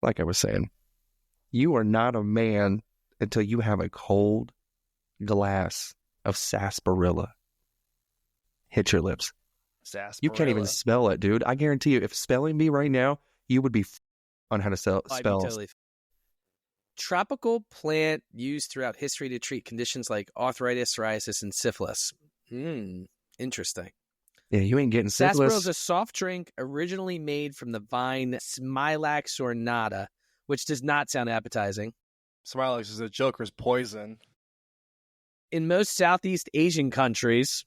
like I was saying, you are not a man until you have a cold glass of sarsaparilla hit your lips. Sarsaparilla. You can't even spell it, dude. I guarantee you, if spelling bee right now, you would be on how to spell. I'd be totally tropical plant used throughout history to treat conditions like arthritis, psoriasis, and syphilis. Interesting. Yeah, you ain't getting syphilis. Sarsaparilla is a soft drink originally made from the vine Smilax ornata, which does not sound appetizing. Smilax is a Joker's poison. In most Southeast Asian countries,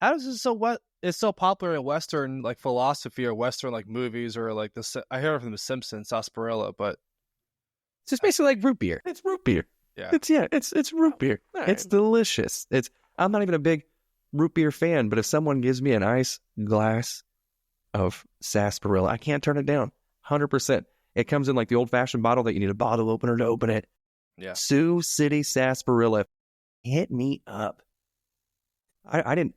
how does it it's so popular in Western like philosophy or Western like movies or like I hear it from The Simpsons, sarsaparilla, but it's just basically like root beer. It's root beer. Yeah, it's root beer. Right. It's delicious. I'm not even a big root beer fan, but if someone gives me a nice glass of sarsaparilla, I can't turn it down. 100%. It comes in like the old-fashioned bottle that you need a bottle opener to open it. Yeah. Sioux City sarsaparilla, hit me up. I didn't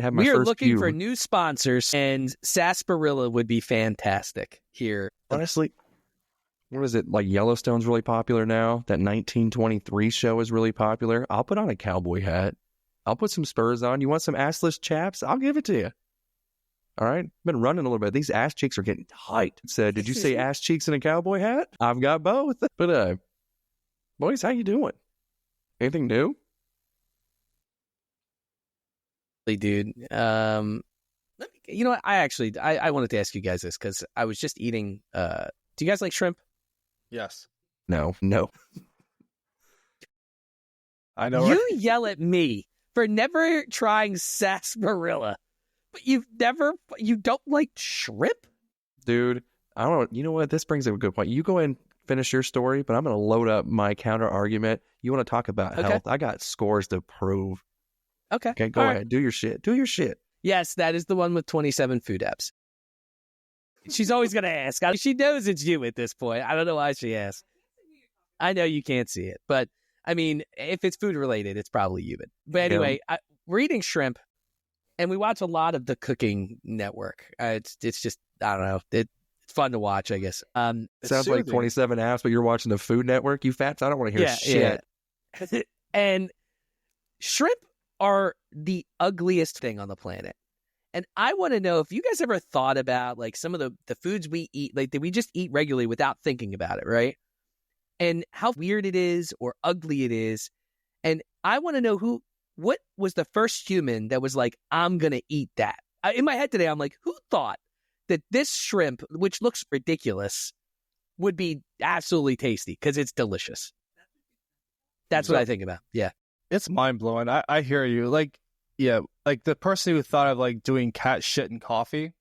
have my first. We are looking for new sponsors, and sarsaparilla would be fantastic here. Honestly, what is it? Like Yellowstone's really popular now. That 1923 show is really popular. I'll put on a cowboy hat. I'll put some spurs on. You want some assless chaps? I'll give it to you. All right? Been running a little bit. These ass cheeks are getting tight. Said, did you say ass cheeks and a cowboy hat? I've got both. But, boys, how you doing? Anything new? Dude, you know what? I wanted to ask you guys this because I was just eating. Do you guys like shrimp? Yes. No. I know. You yell at me for never trying sarsaparilla, but you don't like shrimp? Dude, I don't know. You know what? This brings up a good point. You go ahead and finish your story, but I'm going to load up my counter argument. You want to talk about health? I got scores to prove. Okay, go ahead. Right. Do your shit. Yes, that is the one with 27 food apps. She's always going to ask. She knows it's you at this point. I don't know why she asks. I know you can't see it, but I mean, if it's food related, it's probably you. But anyway, we're eating shrimp, and we watch a lot of the Cooking Network. It's just, I don't know. It's fun to watch, I guess. It sounds like 27 apps, but you're watching the Food Network, you fats. I don't want to hear shit. Yeah. And shrimp are the ugliest thing on the planet. And I want to know if you guys ever thought about like some of the foods we eat, like that we just eat regularly without thinking about it, right? And how weird it is or ugly it is. And I want to know what was the first human that was like, I'm going to eat that? In my head today, I'm like, who thought that this shrimp, which looks ridiculous, would be absolutely tasty because it's delicious? That's what I think about. Yeah. It's mind-blowing. I hear you. Like, yeah, like the person who thought of like doing cat shit in coffee.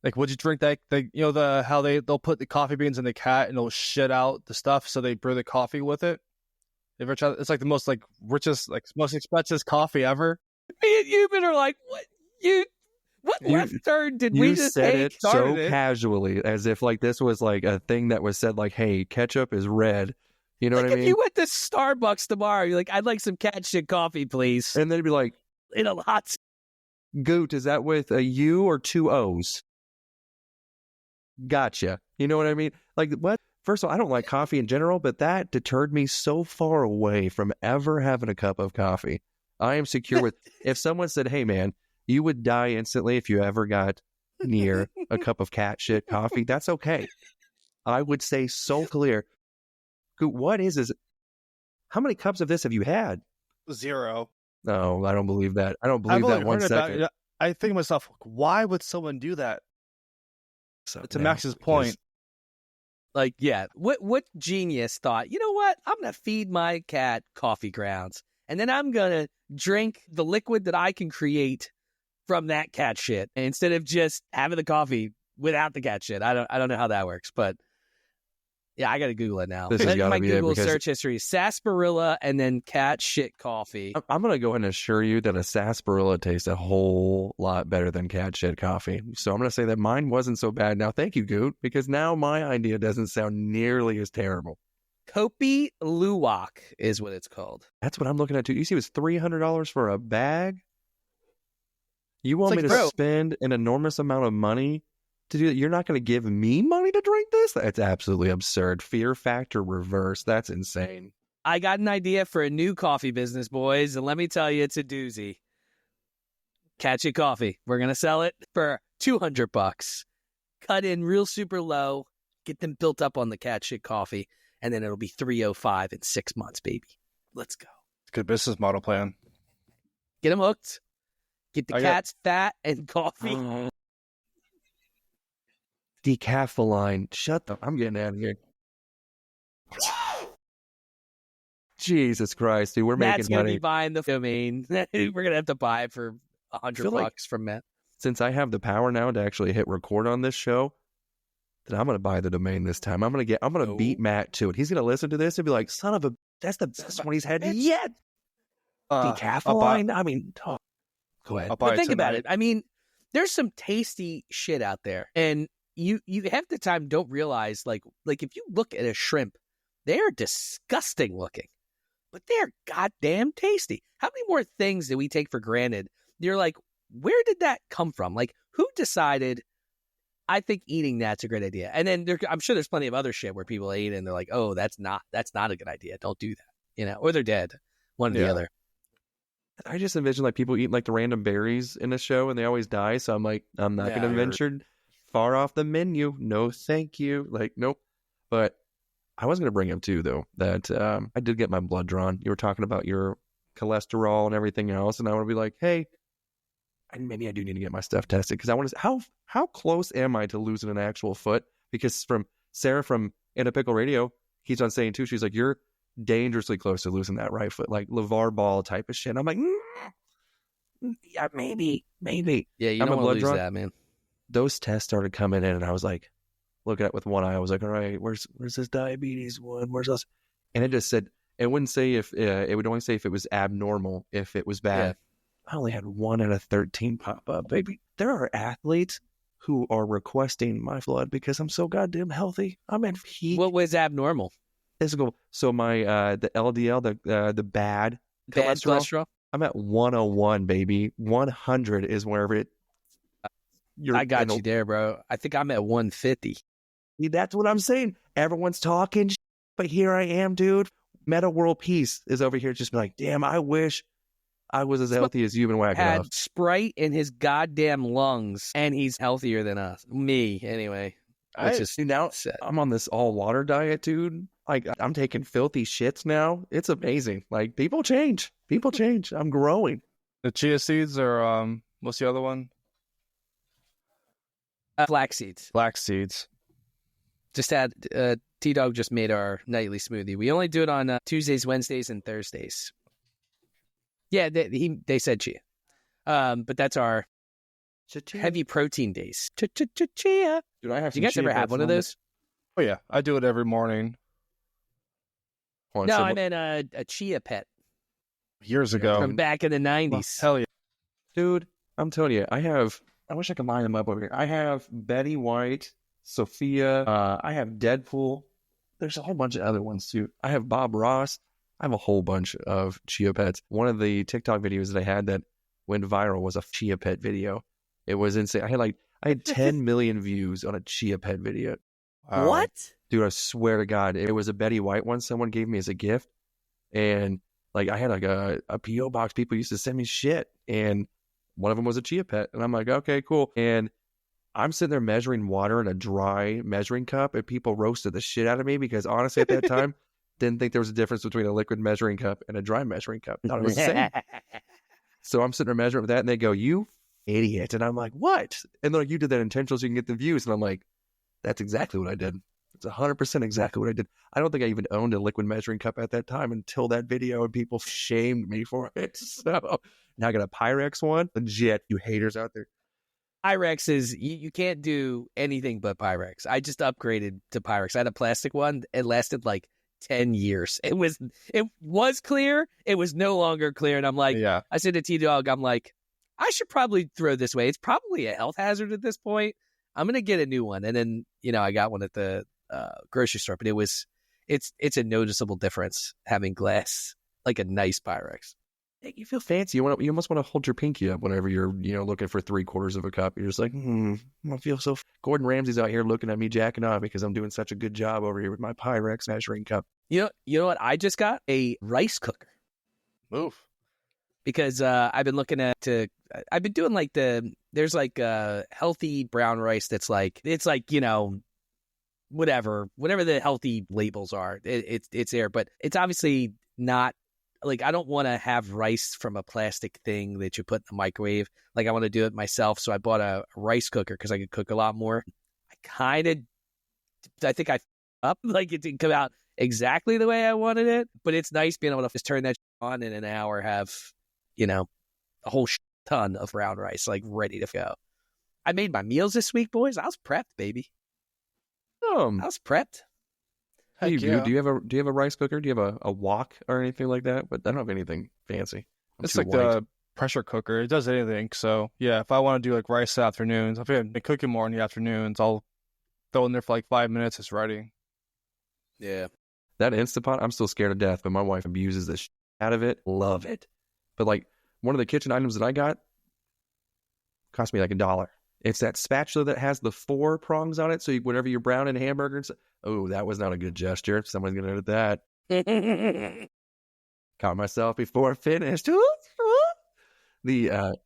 Like, would you drink that? Like, you know, how they'll put the coffee beans in the cat and it'll shit out the stuff, so they brew the coffee with it. Ever tried? It's like the most like richest, like most expensive coffee ever. Me and Euban are like, what left turn did we just said take? It so casually, as if like this was like a thing that was said like, hey, ketchup is red. You know like what I mean? If you went to Starbucks tomorrow, you're like, I'd like some cat shit coffee, please. And they'd be like, in a hot. Goot, is that with a U or two O's? Gotcha. You know what I mean? Like, what? First of all, I don't like coffee in general, but that deterred me so far away from ever having a cup of coffee. I am secure with, if someone said, hey man, you would die instantly if you ever got near a cup of cat shit coffee, that's okay. I would say so clear. What is this? How many cups of this have you had? 0. No, I don't believe that. I don't believe that 1 second. I think to myself, why would someone do that? So, to Max's point. Like, yeah, what genius thought, you know what? I'm going to feed my cat coffee grounds, and then I'm going to drink the liquid that I can create from that cat shit instead of just having the coffee without the cat shit. I don't know how that works, but yeah, I got to Google it now. This has got to be Google it because search history is sarsaparilla and then cat shit coffee. I'm going to go ahead and assure you that a sarsaparilla tastes a whole lot better than cat shit coffee. So I'm going to say that mine wasn't so bad. Now, thank you, Goot, because now my idea doesn't sound nearly as terrible. Kopi Luwak is what it's called. That's what I'm looking at too. You see, it was $300 for a bag. You want me to spend an enormous amount of money to do that? You're not going to give me money to drink this? That's absolutely absurd. Fear factor reverse. That's insane. I got an idea for a new coffee business, boys, and let me tell you, it's a doozy. Catch It Coffee. We're going to sell it for $200. Cut in real super low, get them built up on the Catch It Coffee, and then it'll be $305 in 6 months, baby. Let's go. Good business model plan. Get them hooked. Get the cats fat and coffee. Decaffaline. Shut the... I'm getting out of here. Jesus Christ, dude. We're Matt's making money. gonna be buying the domain. We're going to have to buy it for $100 from Matt. Since I have the power now to actually hit record on this show, then I'm going to buy the domain this time. I'm going to beat Matt to it. He's going to listen to this and be like, son of a... That's the best one he's had yet. Decaffaline? I mean... Oh. Go ahead. But think about it. I mean, there's some tasty shit out there, and you half the time don't realize like if you look at a shrimp, they're disgusting looking, but they're goddamn tasty. How many more things do we take for granted? You're like, where did that come from? Like, who decided? I think eating that's a great idea, and then I'm sure there's plenty of other shit where people eat and they're like, oh, that's not a good idea. Don't do that, or they're dead, one or the other. I just envision like people eating like the random berries in a show and they always die. So I'm like, I'm not going to venture far off the menu. No, thank you. Like, nope. But I was going to bring up too, though, that I did get my blood drawn. You were talking about your cholesterol and everything else. And I want to be like, hey, maybe I do need to get my stuff tested because I want to, how close am I to losing an actual foot? Because from Sarah from In a Pickle Radio keeps on saying too, she's like, you're dangerously close to losing that right foot, like LeVar Ball type of shit. And I'm like, yeah, maybe. Yeah, you don't want to lose that, man. Those tests started coming in, and I was like, looking at it with one eye. I was like, all right, where's this diabetes one? Where's this? And it just said, it wouldn't say if it would only say if it was abnormal, if it was bad. Yeah. I only had 1 out of 13 pop up, baby. There are athletes who are requesting my blood because I'm so goddamn healthy. I'm at peak. What was abnormal? Physical. So my the LDL, the bad cholesterol, I'm at 101, baby. 100 is wherever it. I got you there, bro. I think I'm at 150. That's what I'm saying. Everyone's talking, but here I am, dude. Meta World Peace is over here, just be like, damn. I wish I was as healthy as you've been whacking off. Had Sprite in his goddamn lungs, and he's healthier than us. Me, anyway. I'm on this all water diet, dude. Like, I'm taking filthy shits now. It's amazing. Like, people change. I'm growing. The chia seeds or what's the other one? Flax seeds. Flax seeds. Just had T-Dog just made our nightly smoothie. We only do it on Tuesdays, Wednesdays, and Thursdays. Yeah, they said chia. But that's our heavy protein days. Chia. Dude, I have. Do you guys ever have one of those? Oh yeah, I do it every morning. No, I meant a chia pet. Years ago. From back in the 90s. Well, hell yeah. Dude, I'm telling you, I wish I could line them up over here. I have Betty White, Sophia, I have Deadpool. There's a whole bunch of other ones too. I have Bob Ross. I have a whole bunch of chia pets. One of the TikTok videos that I had that went viral was a chia pet video. It was insane. I had 10 million views on a chia pet video. What? Dude, I swear to God, it was a Betty White one someone gave me as a gift. And like I had like a P.O. box. People used to send me shit. And one of them was a chia pet. And I'm like, okay, cool. And I'm sitting there measuring water in a dry measuring cup. And people roasted the shit out of me because honestly at that time, didn't think there was a difference between a liquid measuring cup and a dry measuring cup. Thought it was the same. So I'm sitting there measuring with that. And they go, you idiot. And I'm like, what? And they're like, you did that intentional so you can get the views. And I'm like, that's exactly what I did. It's 100% exactly what I did. I don't think I even owned a liquid measuring cup at that time until that video, and people shamed me for it. So now I got a Pyrex one. Legit, you haters out there. Pyrex is, you can't do anything but Pyrex. I just upgraded to Pyrex. I had a plastic one. It lasted like 10 years. It was clear. It was no longer clear. And I'm like, I said to T-Dog, I'm like, I should probably throw this away. It's probably a health hazard at this point. I'm going to get a new one. And then, I got one at the grocery store, but it's a noticeable difference having glass, like a nice Pyrex. Hey, you feel fancy. You almost want to hold your pinky up whenever you're, looking for 3/4 of a cup. You're just like, I feel so. Gordon Ramsay's out here looking at me jacking off because I'm doing such a good job over here with my Pyrex measuring cup. You know what? I just got a rice cooker. Move. Because I've been looking at I've been doing like there's like healthy brown rice that's like, it's like, whatever the healthy labels are, it's there, but it's obviously not like, I don't want to have rice from a plastic thing that you put in the microwave. Like, I want to do it myself. So I bought a rice cooker because I could cook a lot more. I think I up, like, it didn't come out exactly the way I wanted it, but it's nice being able to just turn that on in an hour, have, a whole ton of brown rice, like, ready to go. I made my meals this week, boys. I was prepped, baby. I was prepped. Do you have a rice cooker? Do you have a wok or anything like that? But I don't have anything fancy. It's like the pressure cooker. It does anything. So yeah, if I want to do like rice afternoons, if I'm cooking more in the afternoons, I'll throw in there for like 5 minutes. It's ready. Yeah. That Instant Pot, I'm still scared to death, but my wife abuses the shit out of it. Love it. But like, one of the kitchen items that I got cost me like $1. It's that spatula that has the 4 prongs on it. So whenever you're browning hamburgers, that was not a good gesture. Someone's going to edit that. Caught myself before I finished. But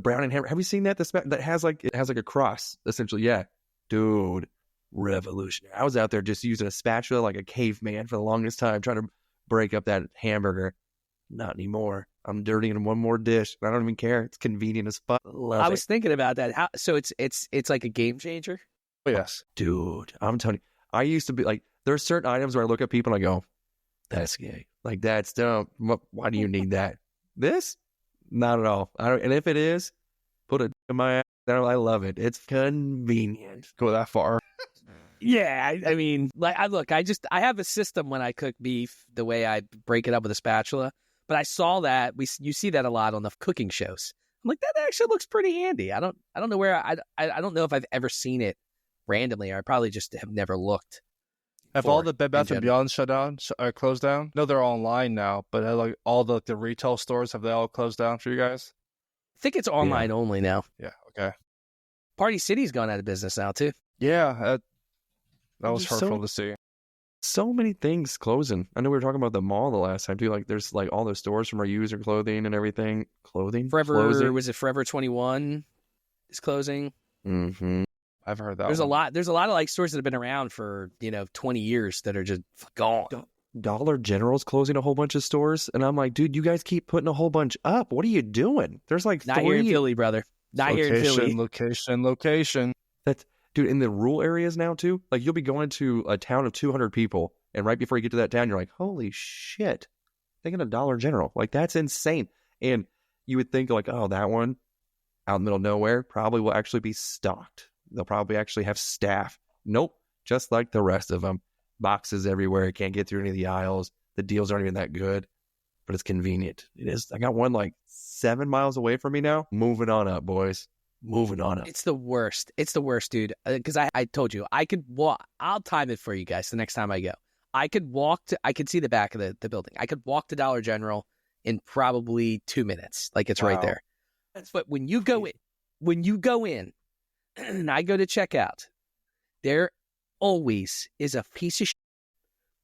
browning hamburger, have you seen that? That has like a cross, essentially. Yeah. Dude, revolutionary. I was out there just using a spatula like a caveman for the longest time, trying to break up that hamburger. Not anymore. I'm dirtying one more dish. I don't even care. It's convenient as fuck. I was thinking about that. So it's like a game changer? Oh, yes. Dude, I'm telling you, I used to be like, there's certain items where I look at people and I go, that's gay. Like, that's dumb. Why do you need that? This? Not at all. And if it is, put it in my ass. I love it. It's convenient. Go that far. Yeah, I mean, like, I have a system when I cook beef, the way I break it up with a spatula. But I saw that you see that a lot on the cooking shows. I'm like, that actually looks pretty handy. I don't know where I don't know if I've ever seen it randomly, or I probably just have never looked. Have all the Bed Bath & Beyond closed down? No, they're online now, but like all the retail stores, have they all closed down for you guys? I think it's online only now. Yeah. Okay. Party City's gone out of business now too. Yeah, that was hurtful to see. So many things closing. I know we were talking about the mall the last time too. Like, there's like all the stores from our user clothing and everything. Forever closing. Was it Forever 21 is closing? Mm-hmm. I've heard that. There's a lot of like stores that have been around for 20 years that are just gone. Dollar General's closing a whole bunch of stores, and I'm like, dude, you guys keep putting a whole bunch up. What are you doing? There's like not here in Philly, brother. Not here in Philly. Location. That's, dude, in the rural areas now too. Like, you'll be going to a town of 200 people, and right before you get to that town, you're like, holy shit, thinking of Dollar General. Like, that's insane. And you would think like, oh, that one out in the middle of nowhere probably will actually be stocked. They'll probably actually have staff. Nope. Just like the rest of them. Boxes everywhere. You can't get through any of the aisles. The deals aren't even that good, but it's convenient. It is. I got one like 7 miles away from me now. Moving on up, boys. Moving on up. It's the worst. It's the worst, dude. Because I told you, I could walk. I'll time it for you guys the next time I go. I could see the back of the building. I could walk to Dollar General in probably 2 minutes. Like, it's right there. But when you go in, and I go to check out, there always is a piece of shit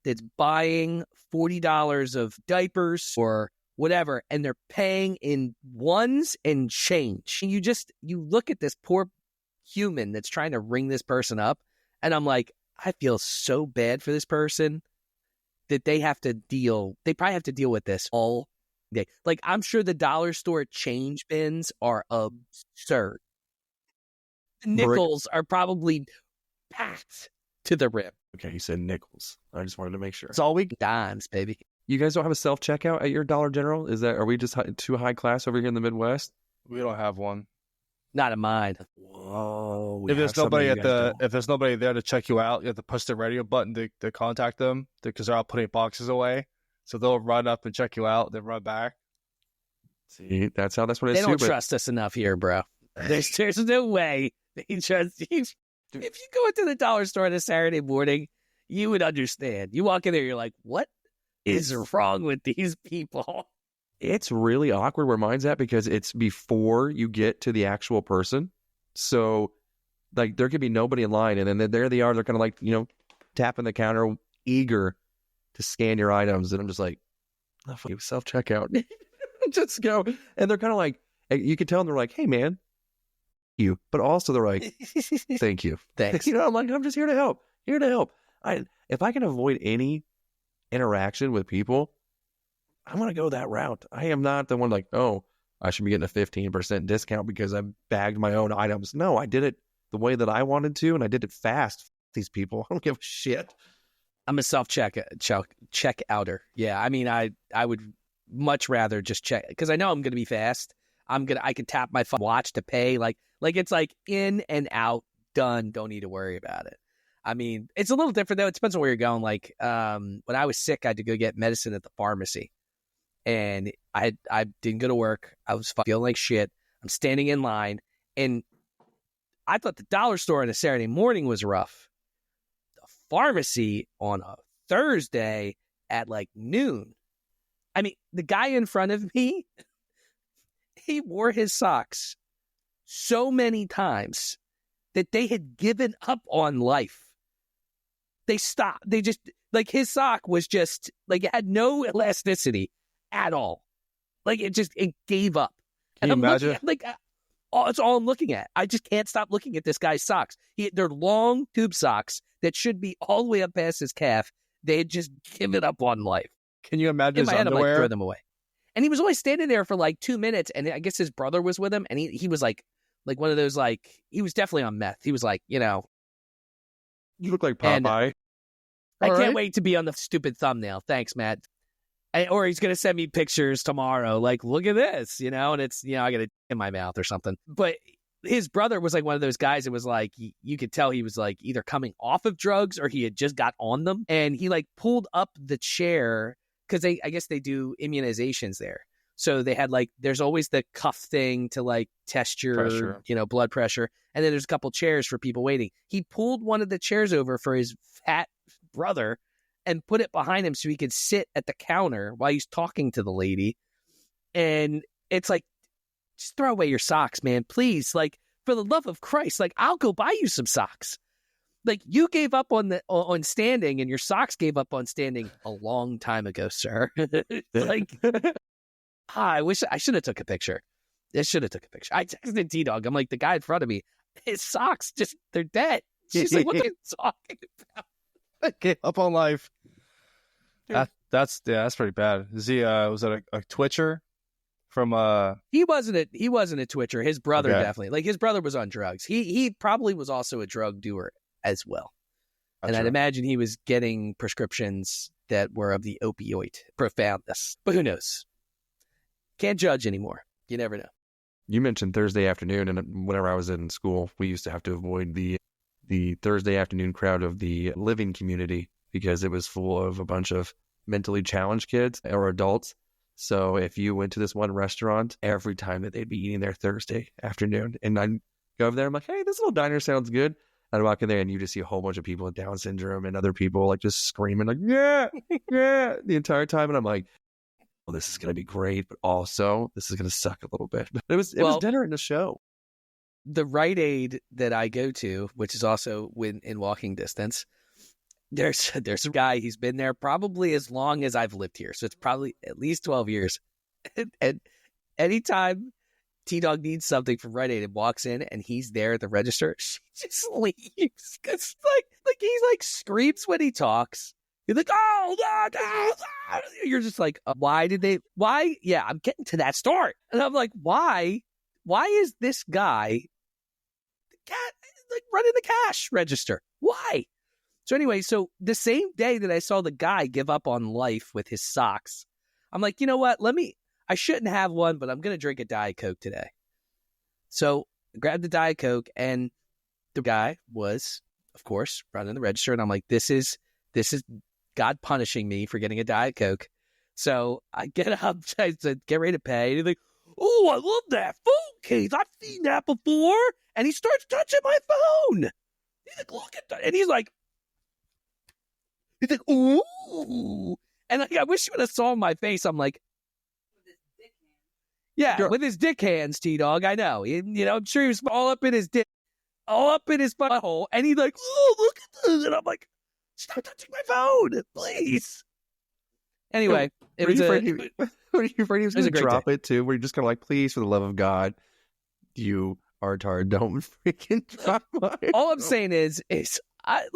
that's buying $40 of diapers or whatever, and they're paying in ones and change. You look at this poor human that's trying to ring this person up, and I'm like, I feel so bad for this person that they probably have to deal with this all day. Like, I'm sure the dollar store change bins are absurd. The nickels are probably packed to the rim. Okay, you said nickels. I just wanted to make sure. It's all we dimes, baby. You guys don't have a self-checkout at your Dollar General? Are we just too high class over here in the Midwest? We don't have one. Not in mine. Whoa. If there's nobody there to check you out, you have to push the radio button to contact them because they're all putting boxes away. So they'll run up and check you out, then run back. See, that's what it is. They don't trust us enough here, bro. There's no way they trust you. If you go into the dollar store on a Saturday morning, you would understand. You walk in there, you're like, what is wrong with these people? it's really awkward where mine's at because it's before you get to the actual person. So like there could be nobody in line, and then there they are. They're kind of like, tapping the counter, eager to scan your items. And I'm just like, oh, fuck you, self-checkout. Just go. And they're kind of like, you can tell them, they're like, hey, man, you. But also they're like, thank you. Thanks. I'm like, I'm just here to help. Here to help. If I can avoid any interaction with people, I'm going to go that route. I am not the one like, oh, I should be getting a 15% discount because I bagged my own items. No, I did it the way that I wanted to, and I did it fast. These people, I don't give a shit. I'm a self-check-outer. Yeah, I mean, I would much rather just check because I know I'm going to be fast. I can tap my phone, watch to pay. Like it's like in and out, done. Don't need to worry about it. I mean, it's a little different though. It depends on where you're going. Like when I was sick, I had to go get medicine at the pharmacy, and I didn't go to work. I was feeling like shit. I'm standing in line, and I thought the dollar store on a Saturday morning was rough. The pharmacy on a Thursday at like noon. I mean, the guy in front of me, he wore his socks so many times that they had given up on life. They stopped. They just, like, his sock was just, like, it had no elasticity at all. Like, it gave up. Can you imagine? It's all I'm looking at. I just can't stop looking at this guy's socks. They're long tube socks that should be all the way up past his calf. They had just given up on life. Can you imagine In my his head, I'm underwear? like, throw them away. And he was only standing there for like 2 minutes, and I guess his brother was with him, and he was like one of those, like, he was definitely on meth. He was like, You look like Popeye. I can't wait to be on the stupid thumbnail. Thanks, Matt. Or he's going to send me pictures tomorrow. Like, look at this, and it's, I got it in my mouth or something. But his brother was like one of those guys that was like, you could tell he was like either coming off of drugs or he had just got on them. And he like pulled up the chair because I guess they do immunizations there. So they had like, there's always the cuff thing to like test your, Pressure. Blood pressure. And then there's a couple chairs for people waiting. He pulled one of the chairs over for his fat brother and put it behind him so he could sit at the counter while he's talking to the lady. And it's like, just throw away your socks, man, please. Like, for the love of Christ, like, I'll go buy you some socks. Like, you gave up on standing, and your socks gave up on standing a long time ago, sir. Like, I wish I should have took a picture. I should have took a picture. I texted T-Dog. I'm like, the guy in front of me, his socks they're dead. She's like, what are you talking about? I gave up on life. That's pretty bad. Is he? Was it a Twitcher? From He wasn't a Twitcher. His brother definitely. Like, his brother was on drugs. He probably was also a drug doer as well. And I'd imagine he was getting prescriptions that were of the opioid profoundness. But who knows? Can't judge anymore. You never know. You mentioned Thursday afternoon, and whenever I was in school, we used to have to avoid the Thursday afternoon crowd of the living community because it was full of a bunch of mentally challenged kids or adults. So if you went to this one restaurant, every time that they'd be eating there Thursday afternoon, and I'd go over there, I'm like, hey, this little diner sounds good. I'd walk in there, and you just see a whole bunch of people with Down syndrome and other people like just screaming like, yeah, yeah, the entire time. And I'm like, well, this is going to be great, but also this is going to suck a little bit. But it was dinner and a show. The Rite Aid that I go to, which is also in walking distance, there's a guy, he's been there probably as long as I've lived here. So it's probably at least 12 years. And anytime T-Dog needs something from Rite Aid and walks in and he's there at the register, she just leaves. It's like he's like screams when he talks. You're like, oh, no. You're just like, why? Yeah, I'm getting to that story. And I'm like, why is this guy like running the cash register? Why? So anyway, so the same day that I saw the guy give up on life with his socks, I'm like, you know what? I shouldn't have one, but I'm going to drink a Diet Coke today. So I grabbed the Diet Coke, and the guy was, of course, running the register. And I'm like, this is God punishing me for getting a Diet Coke. So I get up, I said, get ready to pay. And he's like, oh, I love that phone case. I've seen that before. And he starts touching my phone. He's like, look at that. And he's like, ooh. And I wish you would have saw my face. I'm like, Yeah, with his dick hands, T-Dog. I know. I'm sure he was all up in his dick, all up in his butthole, and he's like, "Oh, look at this!" And I'm like, "Stop touching my phone, please." Anyway, were you afraid he was going to drop it too? Were you just kind of like, "Please, for the love of God, you artard, don't freaking drop mine." All I'm saying is I'm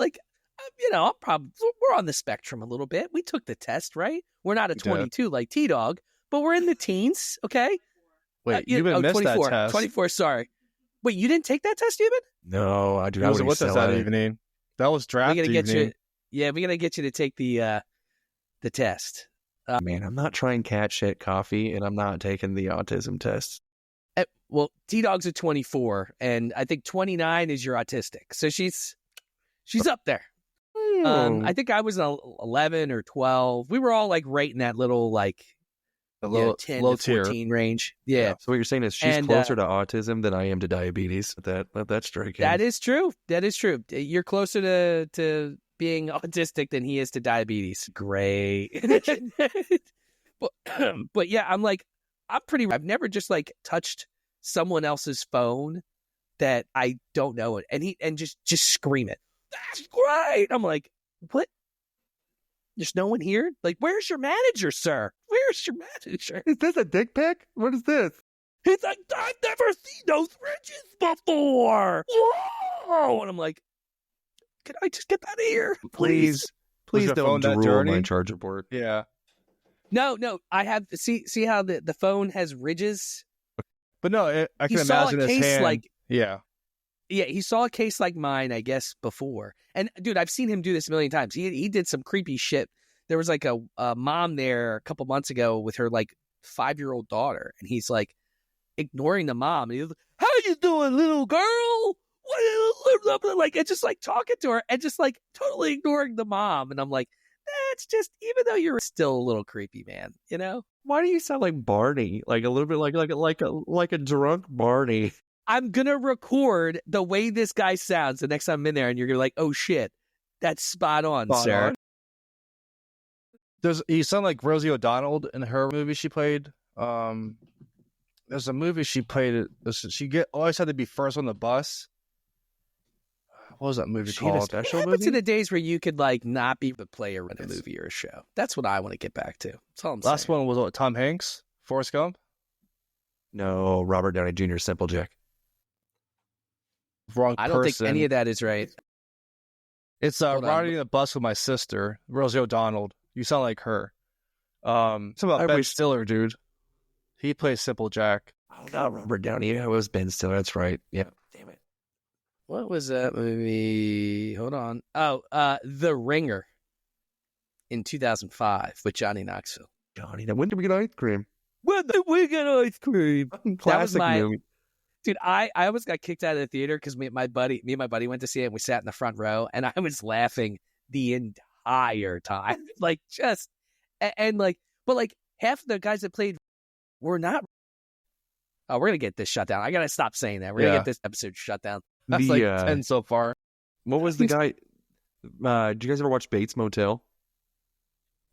probably we're on the spectrum a little bit. We took the test, right? We're not a 22 like T-Dog, but we're in the teens, okay? Wait, you even missed 24, that test. 24, sorry. Wait, you didn't take that test, even? No, I did. I wasn't with us that evening. That was draft evening. We're gonna get you to take the test. Man, I'm not trying cat shit coffee, and I'm not taking the autism test. Well, T-Dog's a 24, and I think 29 is your autistic. So she's up there. I think I was 11 or 12. We were all like right in that little like a little 10 low to 14 tier range. Yeah. So what you're saying is she's closer to autism than I am to diabetes. That's striking. That is true. You're closer to being autistic than he is to diabetes. Great. but yeah, I've never just like touched someone else's phone that I don't know and just scream it. That's great. I'm like, what? There's no one here? Like, where's your manager, sir? Where's your manager? Is this a dick pic? What is this? He's like, I've never seen those ridges before. Whoa! And I'm like, can I just get out of here? Please don't drool my charger port. Yeah. No. I have see how the phone has ridges. But no, I can imagine his hand. Yeah, he saw a case like mine, I guess, before. And, dude, I've seen him do this a million times. He did some creepy shit. There was, like, a mom there a couple months ago with her, like, 5-year-old daughter. And he's, like, ignoring the mom. And he's like, how you doing, little girl? Like, and just, like, talking to her and just, like, totally ignoring the mom. And I'm like, that's just, even though you're still a little creepy, man, you know? Why do you sound like Barney? Like, a little bit like a drunk Barney. I'm going to record the way this guy sounds the next time I'm in there, and you're going to be like, oh, shit, that's spot on, sir. You sound like Rosie O'Donnell in her movie she played. There's a movie she played. She always had to be first on the bus. What was that movie called? Special movie? In the days where you could like not be the player in a movie or a show. That's what I want to get back to. That's all I'm saying. Last one was what, Tom Hanks? Forrest Gump? No, Robert Downey Jr. Simple Jack. Wrong person. I don't think any of that is right. It's riding the bus with my sister, Rosie O'Donnell. You sound like her. It's about Ben Stiller, dude. He plays Simple Jack. Oh, not Robert Downey. It was Ben Stiller. That's right. Yeah. Damn it. What was that movie? Hold on. Oh, The Ringer in 2005 with Johnny Knoxville. When did we get ice cream? When did we get ice cream? Classic movie. Dude, I almost got kicked out of the theater because me and my buddy went to see it and we sat in the front row and I was laughing the entire time. Like but half of the guys that played were not. Oh, we're going to get this shut down. I got to stop saying that. We're going to get this episode shut down. That's 10 so far. What was the guy? Did you guys ever watch Bates Motel?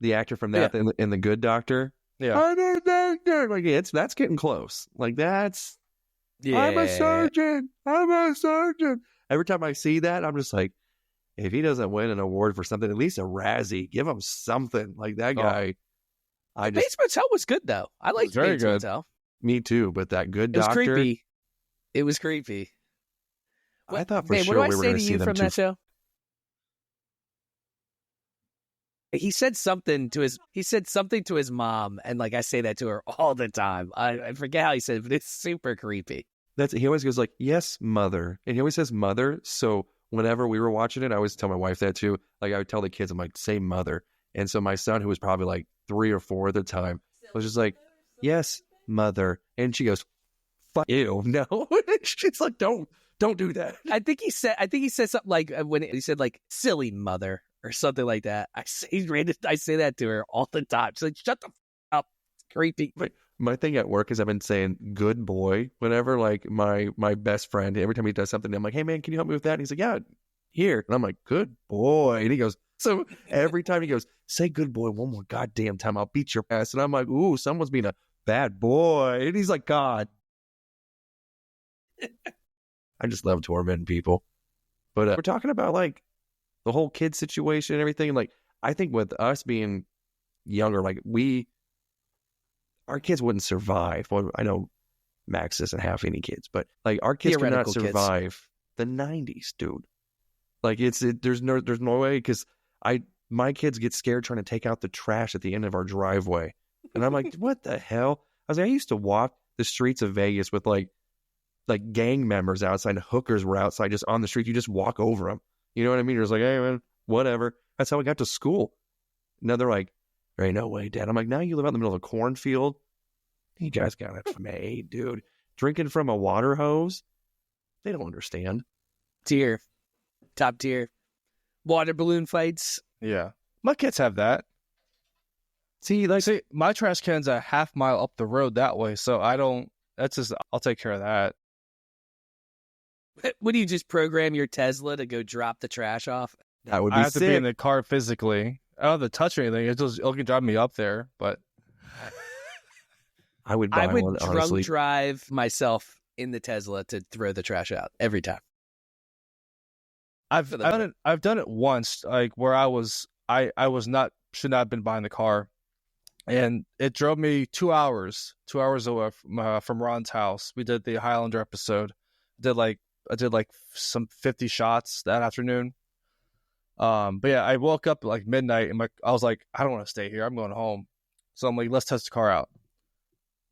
The actor from that in The Good Doctor? Yeah. I'm a doctor. Like, that's getting close. Like, that's... Yeah. I'm a surgeon. Every time I see that, I'm just like, if he doesn't win an award for something, at least a Razzie, give him something. Like that guy. Bates Motel was good though. I liked Bates Motel. Me too, but that Good Doctor. It was creepy. I thought for sure we were going to see them from that show. He said something to his mom, and like I say that to her all the time. I forget how he said it, but it's super creepy. He always goes like, "Yes, mother," and he always says "mother." So whenever we were watching it, I always tell my wife that too. Like I would tell the kids, I'm like, "Say mother," and so my son, who was probably like 3 or 4 at the time, was just like, "Yes, mother," and she goes, "Fuck you, no." She's like, "Don't do that." I think he said something like when he said like "silly mother." Or something like that. I say that to her all the time. She's like, "Shut the up, it's creepy." My thing at work is I've been saying "good boy" whenever like my best friend, every time he does something, I'm like, "Hey man, can you help me with that?" And he's like, "Yeah, here." And I'm like, "Good boy." And he goes, so every time he goes, "Say good boy one more goddamn time, I'll beat your ass." And I'm like, "Ooh, someone's being a bad boy. And he's like, God. I just love tormenting people. But we're talking about like the whole kid situation and everything. Like, I think with us being younger, like our kids wouldn't survive. Well, I know Max doesn't have any kids, but like our kids could not survive the 90s, dude. Like there's no way, because my kids get scared trying to take out the trash at the end of our driveway. And I'm like, what the hell? I was like, I used to walk the streets of Vegas with like gang members outside, hookers were outside just on the street. You just walk over them. You know what I mean? It was like, hey man, whatever. That's how I got to school. Now they're like, there ain't no way, Dad. I'm like, now you live out in the middle of a cornfield. You guys got it made, dude. Drinking from a water hose. They don't understand. Top tier. Water balloon fights. Yeah. My kids have that. See, my trash can's a half mile up the road that way, so I'll take care of that. Would you just program your Tesla to go drop the trash off? That would be sick. I have to be in the car physically. I don't have to touch anything. It can drive me up there, but I would buy one, drunk honestly. drive myself in the Tesla to throw the trash out every time. I've done it once, like where I should not have been behind the car, and it drove me 2 hours away from Ron's house. We did the Highlander episode. I did like some 50 shots that afternoon. But yeah, I woke up at like midnight and I was like, I don't want to stay here. I'm going home. So I'm like, let's test the car out.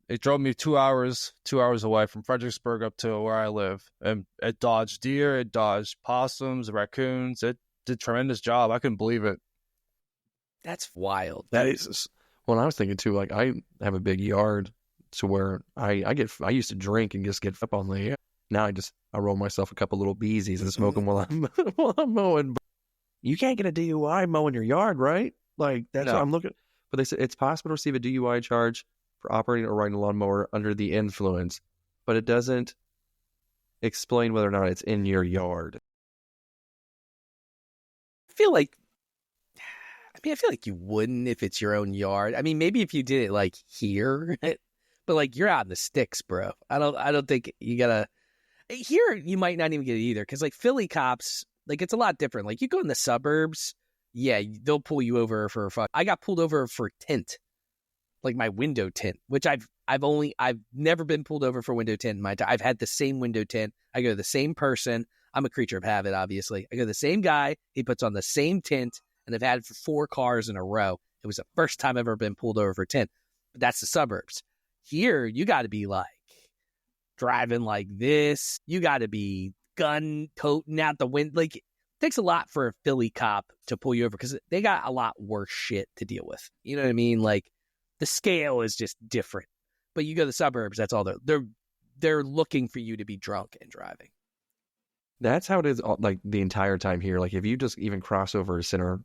It drove me 2 hours away from Fredericksburg up to where I live. And it dodged deer, it dodged possums, raccoons. It did a tremendous job. I couldn't believe it. That's wild. That is, well, I was thinking too, like I have a big yard to where I used to drink and just get up on the, now I roll myself a couple little beesies and smoke them while I'm mowing. But you can't get a DUI mowing your yard, right? Like that's what I'm looking. But they said it's possible to receive a DUI charge for operating or riding a lawnmower under the influence, but it doesn't explain whether or not it's in your yard. I feel like you wouldn't if it's your own yard. I mean, maybe if you did it like here, but like you're out in the sticks, bro. I don't think you gotta. Here, you might not even get it either, because like Philly cops, like it's a lot different. Like you go in the suburbs, yeah, they'll pull you over for I got pulled over for tint, like my window tint, which I've never been pulled over for window tint in my time. I've had the same window tint. I go to the same person. I'm a creature of habit, obviously. I go to the same guy. He puts on the same tint, and I've had it for 4 cars in a row. It was the first time I've ever been pulled over for tint. But that's the suburbs. Here, you got to be like driving like this. You got to be gun toting out the wind. Like, it takes a lot for a Philly cop to pull you over because they got a lot worse shit to deal with. You know what I mean? Like, the scale is just different. But you go to the suburbs, that's all they're looking for you to be drunk and driving. That's how it is, like the entire time here. Like if you just even cross over a center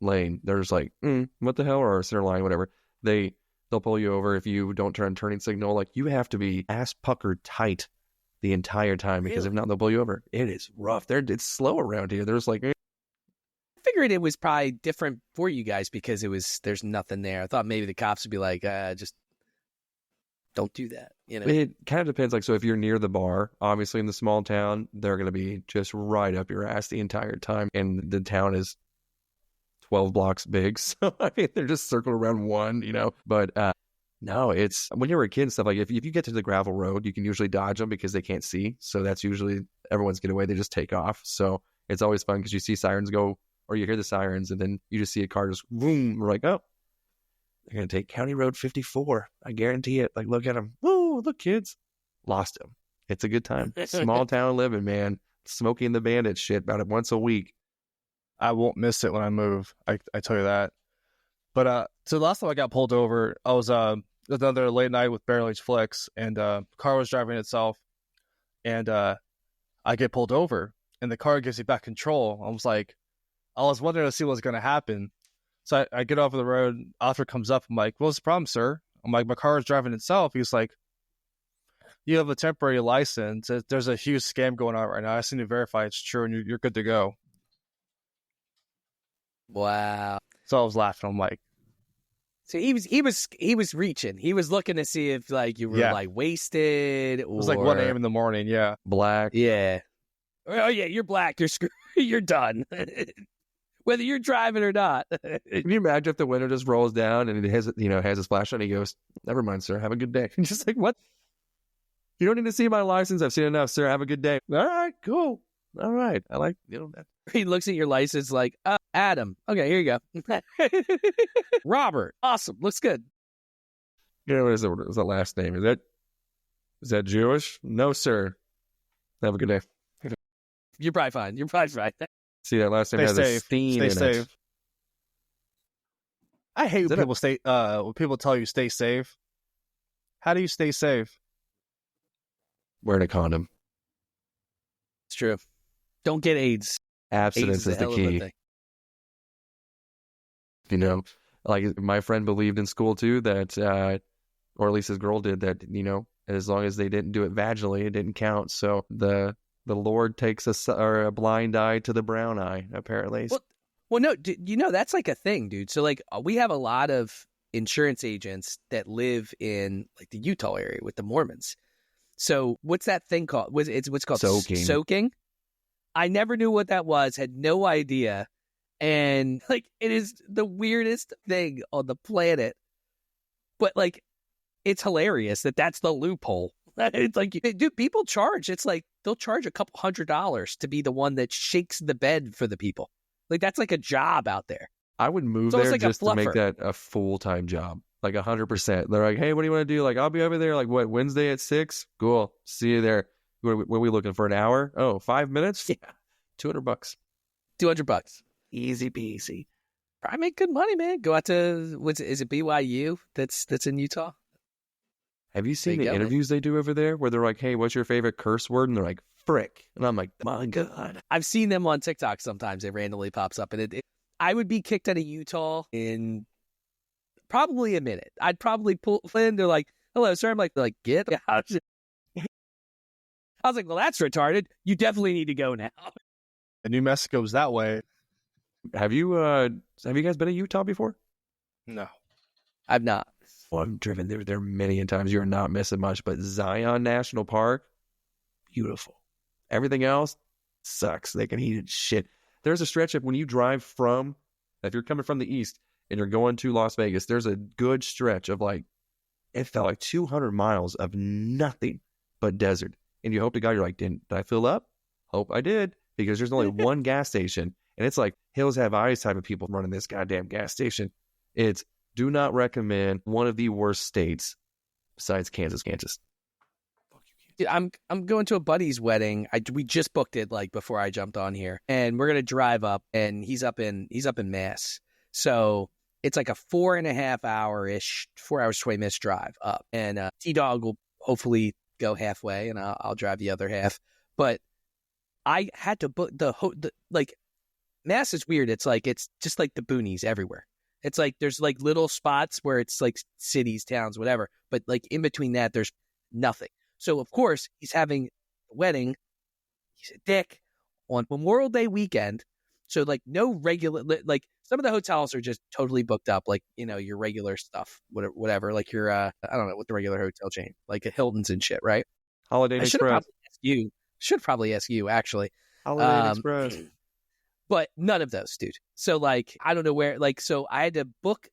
lane, there's like, what the hell, or a center line, whatever. They'll pull you over if you don't turn turning signal. Like you have to be ass puckered tight the entire time, because if not, they'll pull you over. It is rough. It's slow around here. There's like, I figured it was probably different for you guys because there's nothing there. I thought maybe the cops would be like, just don't do that. You know, it kind of depends. Like, so if you're near the bar, obviously in the small town, they're going to be just right up your ass the entire time. And the town is 12 blocks big. So, I mean, they're just circled around one, you know, but, no, it's when you were a kid and stuff, like if you get to the gravel road, you can usually dodge them because they can't see. So that's usually everyone's getaway. They just take off. So it's always fun because you see sirens go, or you hear the sirens, and then you just see a car just boom. We're like, oh, they're going to take County Road 54. I guarantee it. Like, look at them. Woo, look, kids. Lost them. It's a good time. Small town living, man. Smoking the Bandit shit about it once a week. I won't miss it when I move. I tell you that. But so the last time I got pulled over, I was another late night with Barrel Age Flicks, and the car was driving itself, and I get pulled over, and the car gives me back control. I was wondering to see what's going to happen. So I get off of the road. Officer comes up. I'm like, what's the problem, sir? I'm like, my car is driving itself. He's like, you have a temporary license. There's a huge scam going on right now. I just need to verify it's true, and you're good to go. Wow. So I was laughing. I'm like, So he was reaching. He was looking to see if like you were like wasted or It was like 1 a.m. in the morning. Yeah. Black. Yeah. Oh yeah, you're black. You're screwed. You're done. Whether you're driving or not. Can you imagine if the window just rolls down and it has, has his flashlight and he goes, "Never mind, sir. Have a good day." Just like, what? You don't need to see my license. I've seen enough, sir. Have a good day. All right, cool. All right. I like, that. He looks at your license like, Adam. Okay, here you go. Robert. Awesome. Looks good. What is that last name? Is that Jewish? No, sir. Have a good day. You're probably fine. You're probably fine. See, that last name Stay has safe. a steen Stay in safe. it. I hate when people tell you stay safe. How do you stay safe? Wearing a condom. It's true. Don't get AIDS. Abstinence is the key. Like my friend believed in school too that, or at least his girl did, that, as long as they didn't do it vaginally, it didn't count. So the Lord takes a blind eye to the brown eye, apparently. Well, no, that's like a thing, dude. So like we have a lot of insurance agents that live in like the Utah area with the Mormons. So what's that thing called? It's what's called soaking. I never knew what that was, had no idea. And like, it is the weirdest thing on the planet. But like, it's hilarious that's the loophole. It's like, dude, people charge. It's like, they'll charge a couple $100s to be the one that shakes the bed for the people. Like, that's like a job out there. I would move there just to make that a full-time job. Like 100%. They're like, "Hey, what do you want to do?" Like, "I'll be over there, like, what, Wednesday at 6? Cool. See you there." What are we looking for, an hour? Oh, 5 minutes? Yeah. $200. $200. Easy peasy. I make good money, man. Go out to, is it BYU that's in Utah? Have you seen the interviews they do over there where they're like, "Hey, what's your favorite curse word?" And they're like, "Frick." And I'm like, my God. I've seen them on TikTok sometimes. It randomly pops up. And I would be kicked out of Utah in probably a minute. I'd probably pull in. They're like, "Hello, sir." I'm like, "Get out." I was like, "Well, that's retarded. You definitely need to go now." And New Mexico's that way. Have you guys been to Utah before? No. I've not. Well, I've driven there many times. You're not missing much. But Zion National Park, beautiful. Everything else sucks. They can heat it shit. There's a stretch of when you drive if you're coming from the east and you're going to Las Vegas, there's a good stretch of like, it felt like 200 miles of nothing but desert. And you hope to God, you're like, did I fill up? Hope I did. Because there's only one gas station. And it's like Hills Have Eyes type of people running this goddamn gas station. It's do not recommend, one of the worst states besides Kansas. Dude, I'm going to a buddy's wedding. We just booked it like before I jumped on here, and we're gonna drive up, and he's up in Mass, so it's like a 4.5 hour-ish, 4 hours 20 minutes drive up, and T-Dog will hopefully go halfway, and I'll drive the other half. But I had to book the like Mass is weird. It's just like the boonies everywhere. It's like there's like little spots where it's like cities, towns, whatever, but like in between that, there's nothing. So, of course, he's having a wedding. He's a dick on Memorial Day weekend. So, like, no regular, like, some of the hotels are just totally booked up, like, your regular stuff, whatever. Like, your, I don't know what the regular hotel chain, like a Hilton's and shit, right? Holiday Inn Express. Should probably ask you, actually. Holiday Inn Express. But none of those, dude. So, like, I don't know where, like, so I had to book